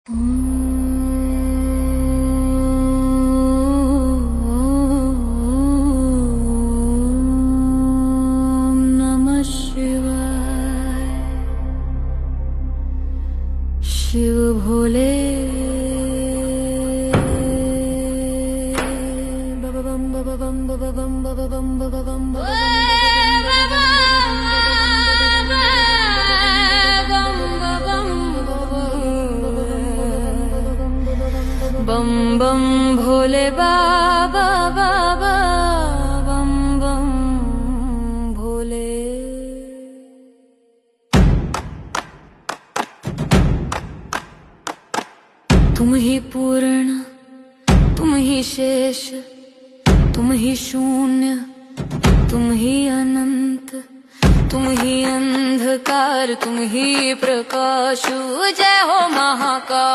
नमः शिवाय। शिव भोले बम बम बम बम बम बम बम बम बम बम भोले बाबा बाबा बम बम भोले। तुम ही पूर्ण, तुम ही शेष, तुम ही शून्य, तुम ही अनंत, तुम ही अंधकार, तुम ही प्रकाश। जय हो महाकाल।